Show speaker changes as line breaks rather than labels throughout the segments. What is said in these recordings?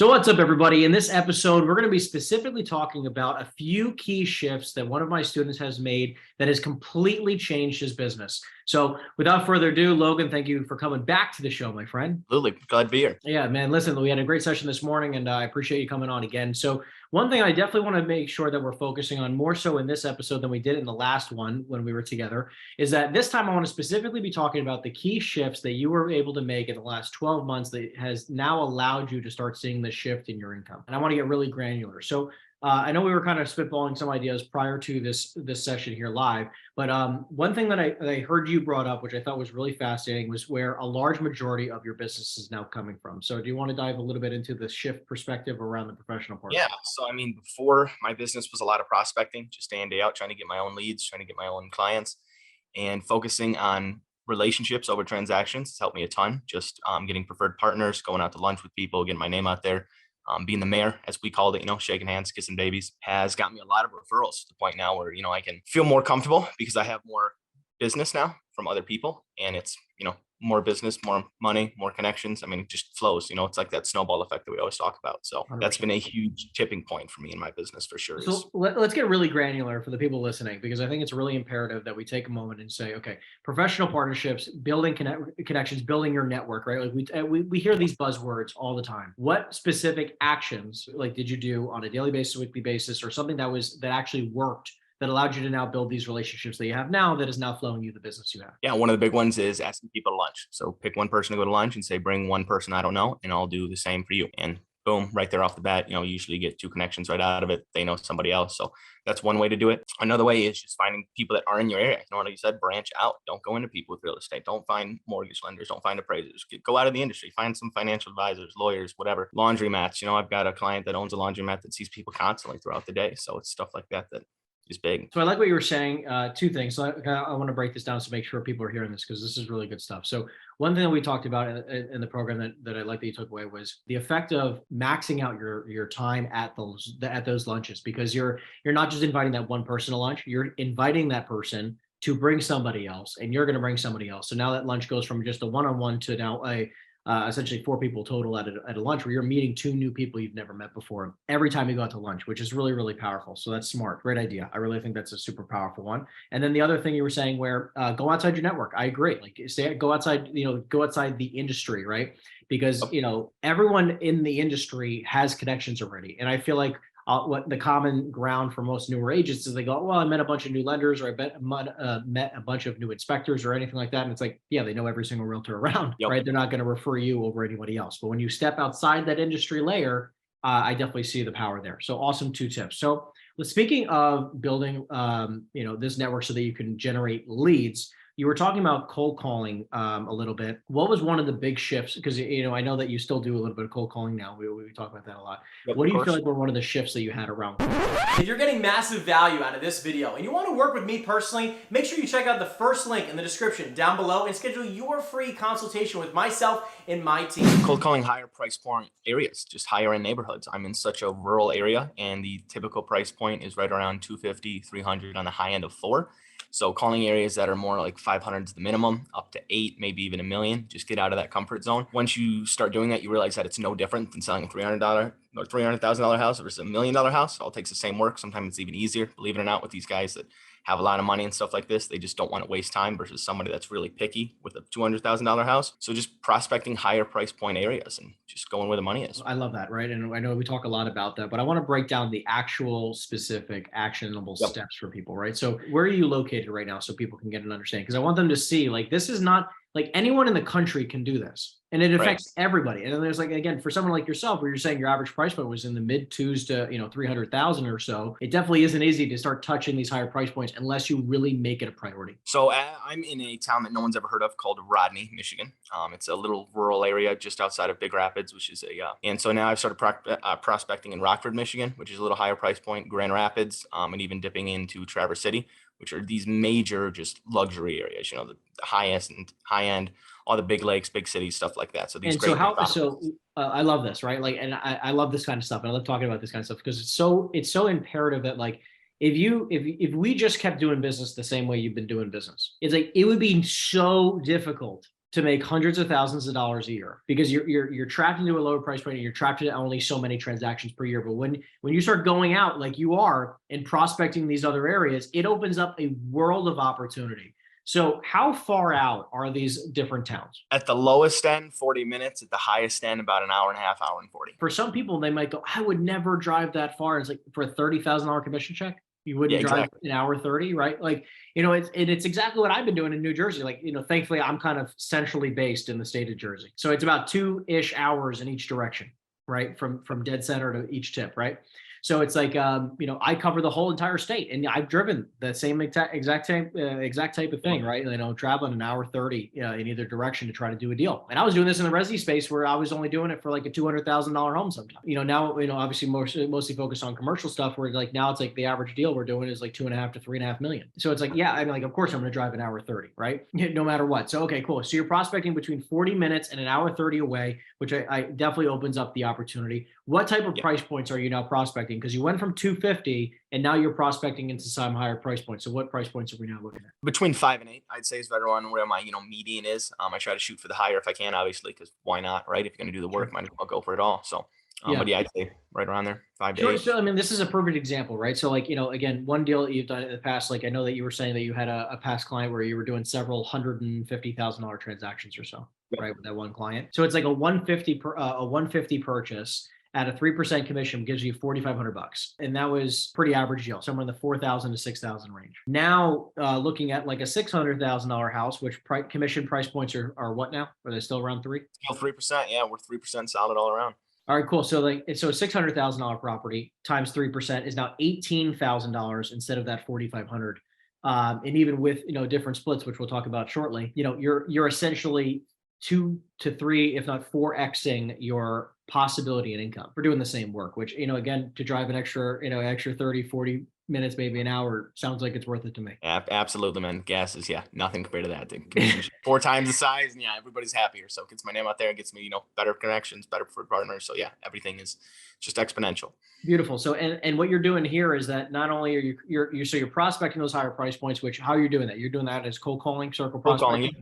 So what's up, everybody? In this episode, we're going to be specifically talking about a few key shifts that one of my students has made that has completely changed his business. So without further ado, Logan, thank you for coming back to the show, my friend.
Absolutely. Glad to be here.
Yeah, man, listen, we had a great session this morning and I appreciate you coming on again. So one thing I definitely want to make sure that we're focusing on more so in this episode than we did in the last one when we were together is that this time I want to specifically be talking about the key shifts that you were able to make in the last 12 months that has now allowed you to start seeing the shift in your income. And I want to get really granular. So I know we were kind of spitballing some ideas prior to this session here live, but one thing that I heard you brought up, which I thought was really fascinating, was where a large majority of your business is now coming from. So do you want to dive a little bit into the shift perspective around the professional part?
Yeah. So, before my business was a lot of prospecting, just day in, day out, trying to get my own leads, trying to get my own clients, and focusing on relationships over transactions has helped me a ton. Just getting preferred partners, going out to lunch with people, getting my name out there. Being the mayor, as we called it, shaking hands, kissing babies, has got me a lot of referrals to the point now where, I can feel more comfortable because I have more business now from other people. And it's, more business, more money, more connections. It just flows, it's like that snowball effect that we always talk about. So
100%.
that's been a huge tipping point for me in my business for sure.
So let's get really granular for the people listening, because I think it's really imperative that we take a moment and say, okay, professional partnerships, building connections, building your network, right? Like we hear these buzzwords all the time. What specific actions did you do on a daily basis, weekly basis, or something that actually worked that allowed you to now build these relationships that you have now that is now flowing you the business you have?
Yeah, one of the big ones is asking people to lunch. So pick one person to go to lunch and say, bring one person I don't know, and I'll do the same for you. And boom, right there off the bat, you usually get 2 connections right out of it. They know somebody else. So that's one way to do it. Another way is just finding people that are in your area. Like you said, branch out. Don't go into people with real estate. Don't find mortgage lenders. Don't find appraisers. Go out of the industry. Find some financial advisors, lawyers, whatever. Laundromats. I've got a client that owns a laundromat that sees people constantly throughout the day. So it's stuff like that is big.
So I like what you were saying. 2 things. So I want to break this down to make sure people are hearing this, because this is really good stuff. So one thing that we talked about in the program that I like that you took away was the effect of maxing out your time at those lunches, because you're not just inviting that one person to lunch, you're inviting that person to bring somebody else, and you're going to bring somebody else. So now that lunch goes from just a one-on-one to now essentially 4 people total at a lunch, where you're meeting 2 new people you've never met before every time you go out to lunch, which is really, really powerful. So that's smart. Great idea. I really think that's a super powerful one. And then the other thing you were saying, where go outside your network. I agree. Go outside, go outside the industry, right? Because, everyone in the industry has connections already. And I feel like what the common ground for most newer agents is they go, well, I met a bunch of new lenders, or I met a bunch of new inspectors or anything like that. And it's like, yeah, they know every single realtor around, right? They're not going to refer you over anybody else. But when you step outside that industry layer, I definitely see the power there. So awesome 2 tips. So speaking of building, this network so that you can generate leads, you were talking about cold calling a little bit. What was one of the big shifts? Because, I know that you still do a little bit of cold calling now. We talk about that a lot.
Yep,
what do you feel like were one of the shifts that you had around?
If you're getting massive value out of this video and you want to work with me personally, make sure you check out the first link in the description down below and schedule your free consultation with myself and my team.
Cold calling higher price point areas, just higher end neighborhoods. I'm in such a rural area, and the typical price point is right around 250, 300 on the high end of 4. So calling areas that are more like 500 is the minimum, up to 8, maybe even $1 million. Just get out of that comfort zone. Once you start doing that, you realize that it's no different than selling a $300 or $300,000 house versus $1 million house. It all takes the same work. Sometimes it's even easier, believe it or not, with these guys that have a lot of money and stuff like this. They just don't want to waste time versus somebody that's really picky with a $200,000 house. So just prospecting higher price point areas and just going where the money is.
I love that, right? And I know we talk a lot about that, but I want to break down the actual specific actionable steps for people, right? So where are you located right now so people can get an understanding? Because I want them to see, this is not like anyone in the country can do this, and it affects everybody. And then there's again, for someone like yourself, where you're saying your average price point was in the mid 2s to 300,000 or so, it definitely isn't easy to start touching these higher price points unless you really make it a priority.
So I'm in a town that no one's ever heard of called Rodney, Michigan. It's a little rural area just outside of Big Rapids, which is and so now I've started prospecting in Rockford, Michigan, which is a little higher price point, Grand Rapids, and even dipping into Traverse City, which are these major just luxury areas, the high end, all the big lakes, big cities, stuff like that. So these
and I love this, right? And I love this kind of stuff. And I love talking about this kind of stuff because it's so imperative that if we just kept doing business the same way you've been doing business, it's it would be so difficult to make hundreds of thousands of dollars a year because you're trapped into a lower price point and you're trapped into only so many transactions per year. But when you start going out like you are and prospecting these other areas, it opens up a world of opportunity. So how far out are these different towns?
At the lowest end, 40 minutes. At the highest end, about an hour and a half, hour and 40.
For some people, they might go, I would never drive that far. It's like for a $30,000 commission check, you wouldn't drive an hour 30, right? Like, it's exactly what I've been doing in New Jersey. Like, thankfully I'm kind of centrally based in the state of Jersey. So it's about 2-ish hours in each direction, right? From dead center to each tip, right? So it's like, I cover the whole entire state, and I've driven the same exact type of thing, right? Traveling an hour 30 in either direction to try to do a deal. And I was doing this in the resi space where I was only doing it for like a $200,000 home sometimes. Now, obviously mostly focused on commercial stuff where like now it's like the average deal we're doing is like 2.5 to 3.5 million. So it's like, yeah, I mean, like, of course I'm going to drive an hour 30, right? No matter what. So, okay, cool. So you're prospecting between 40 minutes and an hour 30 away, which I definitely opens up the opportunity. What type of price points are you now prospecting? Because you went from 250 and now you're prospecting into some higher price points. So what price points are we now looking at?
Between 5 and 8, I'd say, is better on where my median is. I try to shoot for the higher if I can, obviously, because why not, right? If you're going to do the work, might as well go for it all. So, but yeah, I'd say right around there, 5 to 8.
So I mean, this is a perfect example, right? So like, again, one deal that you've done in the past, like I know that you were saying that you had a past client where you were doing several $150,000 transactions or so, right, with that one client. So it's like a 150 purchase at a 3% commission gives you $4,500. And that was pretty average deal, somewhere in the 4,000 to 6,000 range. Now, looking at like a $600,000 house, which commission price points are what now? Are they still around 3?
Still 3%. Yeah, we're 3% solid all around.
All right, cool. So a $600,000 property times 3% is now $18,000 instead of that 4,500. And even with, different splits, which we'll talk about shortly, you're essentially 2 to 3, if not 4xing your possibility in income for doing the same work, which, again, to drive an extra 30, 40 minutes, maybe an hour, sounds like it's worth it to me.
Absolutely, man. Gas is, nothing compared to that. 4 times the size, and everybody's happier. So it gets my name out there and gets me, better connections, better preferred partners. So everything is just exponential.
Beautiful. So, and what you're doing here is that not only are you're prospecting those higher price points, which how are you doing that? You're doing that as cold calling, circle prospecting.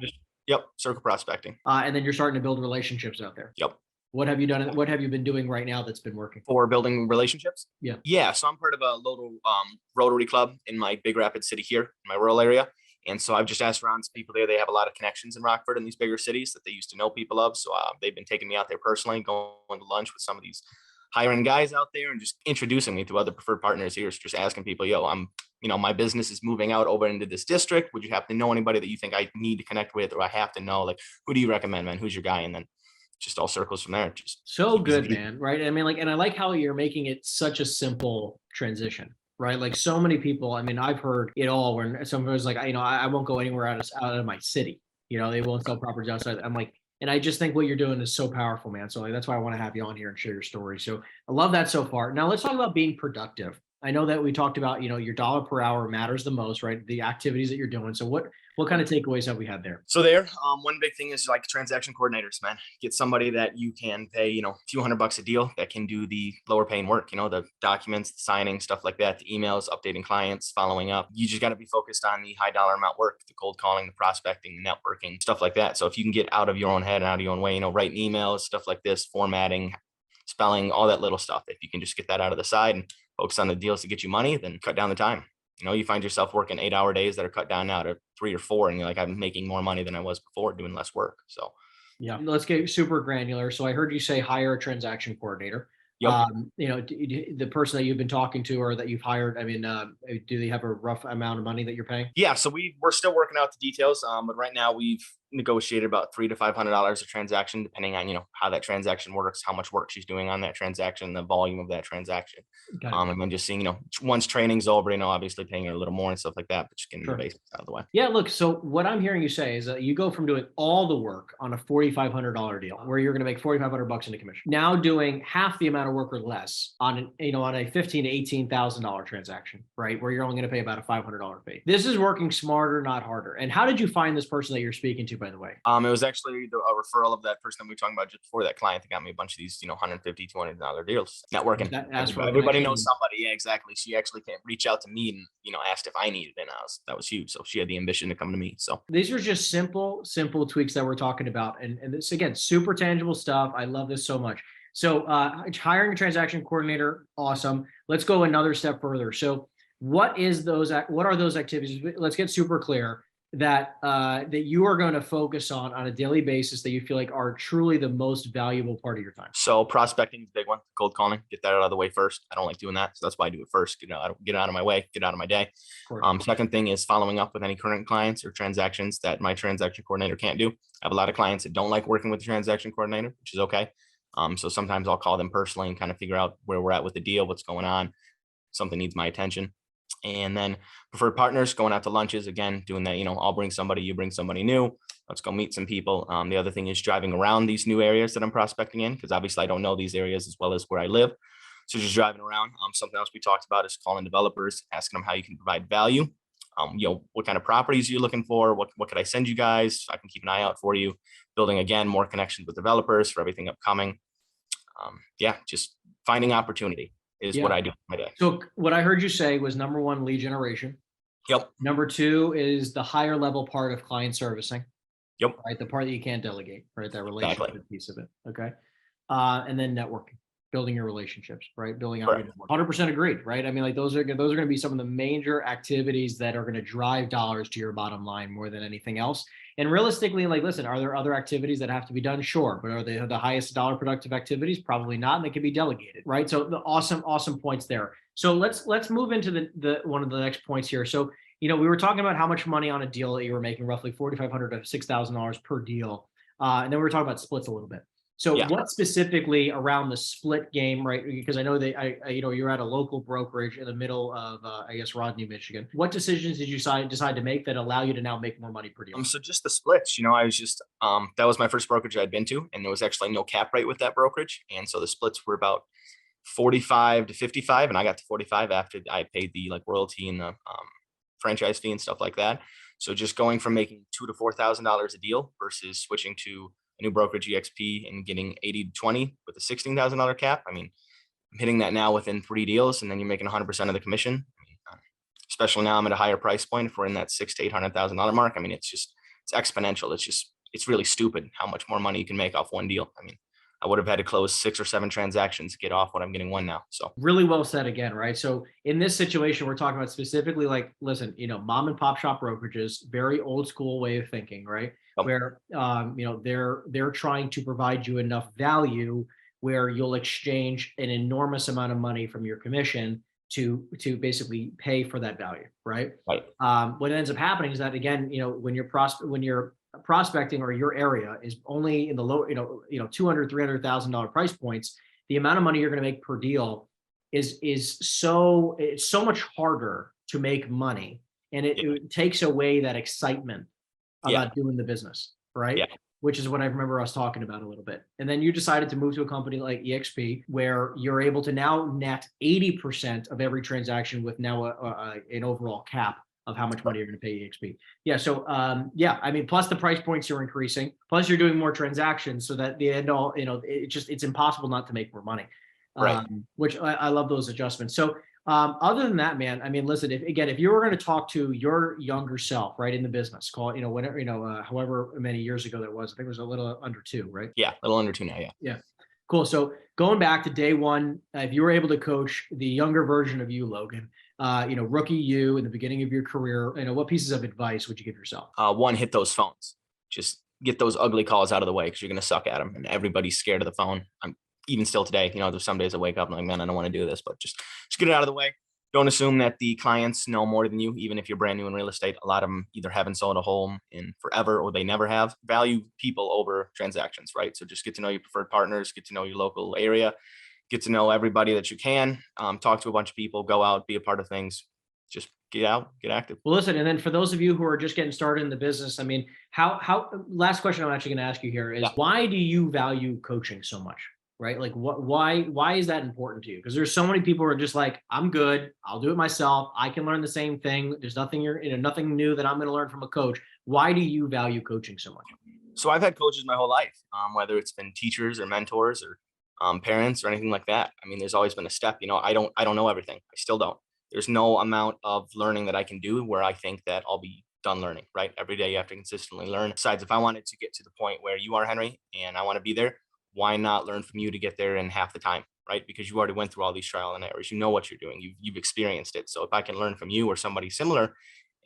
Yep. Circle prospecting.
And then you're starting to build relationships out there.
Yep.
What have you done? What have you been doing right now that's been working?
For building relationships?
Yeah.
Yeah. So I'm part of a local Rotary club in my Big Rapid city here, in my rural area. And so I've just asked around to people there. They have a lot of connections in Rockford and these bigger cities that they used to know people of. So they've been taking me out there personally, going to lunch with some of these higher end guys out there and just introducing me to other preferred partners here. Just asking people, my business is moving out over into this district. Would you happen to know anybody that you think I need to connect with, or I have to know? Like, who do you recommend, man? Who's your guy? And then just all circles from there. Just
so good, man. Right. I mean, like, and I like how you're making it such a simple transition, right? Like so many people, I mean, I've heard it all when someone's like, I won't go anywhere out of my city. They won't sell properties outside. I'm like, and I just think what you're doing is so powerful, man. So that's why I want to have you on here and share your story. So I love that so far. Now let's talk about being productive. I know that we talked about, your dollar per hour matters the most, right? The activities that you're doing. So what kind of takeaways have we had there?
So one big thing is like transaction coordinators, man. Get somebody that you can pay, a few $100 a deal that can do the lower paying work, the documents, the signing, stuff like that, the emails, updating clients, following up. You just got to be focused on the high dollar amount work, the cold calling, the prospecting, the networking, stuff like that. So if you can get out of your own head and out of your own way, writing emails, stuff like this, formatting, spelling, all that little stuff. If you can just get that out of the side and focus on the deals to get you money, then cut down the time. You find yourself working 8-hour days that are cut down now to 3 or 4, and you're like, I'm making more money than I was before doing less work. So
yeah, let's get super granular. So I heard you say hire a transaction coordinator.
Yep.
The person that you've been talking to or that you've hired, I mean, do they have a rough amount of money that you're paying?
Yeah. So we're still working out the details. But right now we've negotiated about $300 to $500 a transaction, depending on, how that transaction works, how much work she's doing on that transaction, the volume of that transaction. And then just seeing, once training's over, obviously paying her a little more and stuff like that, but just getting the basics out of the way.
Yeah. Look, so what I'm hearing you say is that you go from doing all the work on a $4,500 deal where you're going to make $4,500 in a commission, now doing half the amount of work or less on a $15,000 to $18,000 transaction, right? Where you're only going to pay about a $500 fee. This is working smarter, not harder. And how did you find this person that you're speaking to? by the way?
It was actually a referral of that person that we were talking about just before, that client that got me a bunch of these, $150, $200 deals. Networking.
Ask for a
Everybody
connection.
knows somebody. Yeah, exactly. She actually can't reach out to me and, asked if I needed it. And that was huge. So she had the ambition to come to me. So
These are just simple tweaks that we're talking about. And this, again, super tangible stuff. I love this so much. So hiring a transaction coordinator, awesome. Let's go another step further. So what are those activities? Let's get super clear that you are going to focus on a daily basis that you feel like are truly the most valuable part of your time.
So prospecting is a big one. Cold calling, get that out of the way first. I don't like doing that, so that's why I do it first. Get it out of my way, get out of my day. Second thing is following up with any current clients or transactions that my transaction coordinator can't do. I have a lot of clients that don't like working with the transaction coordinator, which is okay. So sometimes I'll call them personally and kind of figure out where we're at with the deal, what's going on, something needs my attention. And then preferred partners, going out to lunches, again, doing that, I'll bring somebody, you bring somebody new, let's go meet some people. The other thing is driving around these new areas that I'm prospecting in, because obviously I don't know these areas as well as where I live. So just driving around. Something else we talked about is calling developers, asking them how you can provide value. What kind of properties you're looking for, what could I send you guys? I can keep an eye out for you. Building, again, more connections with developers for everything upcoming. Just finding opportunity is what I do in my day.
So what I heard you say was, number one, lead generation.
Yep.
Number two is the higher level part of client servicing.
Yep.
Right. The part that you can't delegate, right? That relationship piece of it. Okay. And then networking, building your relationships, right? Building out your network. 100% agreed, right? I mean, like those are going to be some of the major activities that are going to drive dollars to your bottom line more than anything else. And realistically, like, listen, are there other activities that have to be done? Sure. But are they the highest dollar productive activities? Probably not. And they can be delegated, right? So the awesome points there. So let's move into the one of the next points here. So, we were talking about how much money on a deal that you were making, roughly $4,500 to $6,000 per deal. And then we were talking about splits a little bit. So what specifically around the split game, right? Because I know that you're at a local brokerage in the middle of, Rodney, Michigan. What decisions did you decide to make that allow you to now make more money per deal?
So just the splits, I was just, that was my first brokerage I'd been to, and there was actually no cap rate with that brokerage. And so the splits were about 45 to 55, and I got to 45 after I paid the royalty and the franchise fee and stuff like that. So just going from making $2,000 to $4,000 a deal versus switching to a new brokerage EXP and getting 80 to 20 with a $16,000 cap. I mean, I'm hitting that now within 3 deals, and then you're making 100% of the commission. Especially now I'm at a higher price point. If we're in that $600,000 to $800,000 mark, I mean, it's exponential. It's really stupid how much more money you can make off one deal. I mean, I would have had to close 6 or 7 transactions to get off what I'm getting one now. So
really well said again, right? So in this situation, we're talking about specifically, like, listen, mom and pop shop brokerages, very old school way of thinking, right? Where, they're trying to provide you enough value where you'll exchange an enormous amount of money from your commission to basically pay for that value, right?
Right.
What ends up happening is that, again, when you're prospecting or your area is only in the low, $200,000, $300,000 price points, the amount of money you're going to make per deal it's so much harder to make money, and it takes away that excitement about doing the business, right? Which is what I remember us talking about a little bit. And then you decided to move to a company like EXP, where you're able to now net 80% of every transaction with now an overall cap of how much money you're going to pay EXP. So I mean, plus the price points you're increasing, plus you're doing more transactions, so that the end all, it's impossible not to make more money.
Right.
Which I love those adjustments. So other than that, man, I mean, listen, if you were going to talk to your younger self, right, in the business, call it, whenever, however many years ago that was, I think it was a little under 2, right?
Yeah, a little under 2 now.
Yeah. Cool. So going back to day one, if you were able to coach the younger version of you, Logan, rookie you in the beginning of your career, what pieces of advice would you give yourself?
One, hit those phones. Just get those ugly calls out of the way, because you're going to suck at them, and everybody's scared of the phone. Even still today, there's some days I wake up and I'm like, man, I don't want to do this, but just get it out of the way. Don't assume that the clients know more than you, even if you're brand new in real estate. A lot of them either haven't sold a home in forever or they never have. Value people over transactions, right? So just get to know your preferred partners, get to know your local area, get to know everybody that you can, talk to a bunch of people, go out, be a part of things. Just get out, get active.
Well, listen, and then for those of you who are just getting started in the business, I mean, how last question I'm actually going to ask you here is, why do you value coaching so much? Right? Like why is that important to you? Because there's so many people who are just like, I'm good, I'll do it myself, I can learn the same thing. There's nothing nothing new that I'm going to learn from a coach. Why do you value coaching so much?
So I've had coaches my whole life, whether it's been teachers or mentors or parents or anything like that. I mean, there's always been a step. I don't know everything. I still don't. There's no amount of learning that I can do where I think that I'll be done learning. Right? Every day you have to consistently learn. Besides, if I wanted to get to the point where you are, Henry, and I want to be there, why not learn from you to get there in half the time? Right? Because you already went through all these trial and errors. You know what you're doing. You've experienced it. So if I can learn from you or somebody similar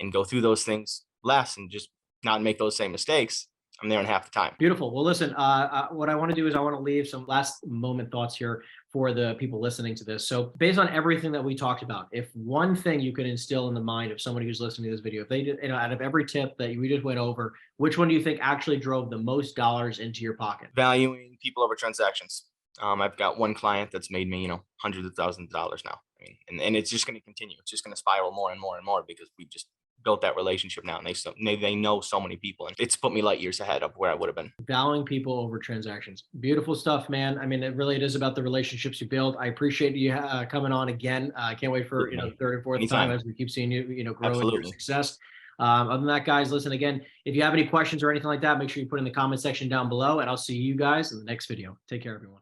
and go through those things less and just not make those same mistakes, I'm there in half the time.
Beautiful. Well, listen, what I want to do is I want to leave some last moment thoughts here for the people listening to this. So based on everything that we talked about, if one thing you could instill in the mind of somebody who's listening to this video, if they did, out of every tip that we just went over, which one do you think actually drove the most dollars into your pocket?
Valuing people over transactions. I've got one client that's made me, hundreds of thousands of dollars now. I mean, and it's just going to continue. It's just going to spiral more and more and more because we've just built that relationship now, and they know so many people, and it's put me light years ahead of where I would have been.
Valuing people over transactions. Beautiful stuff, man. I mean, it is about the relationships you build. I appreciate you coming on again. I can't wait for the third and fourth
Anytime.
time as we keep seeing you grow in your
Absolutely.
success. Other than that, guys, listen again. If you have any questions or anything like that, make sure you put in the comment section down below, and I'll see you guys in the next video. Take care, everyone.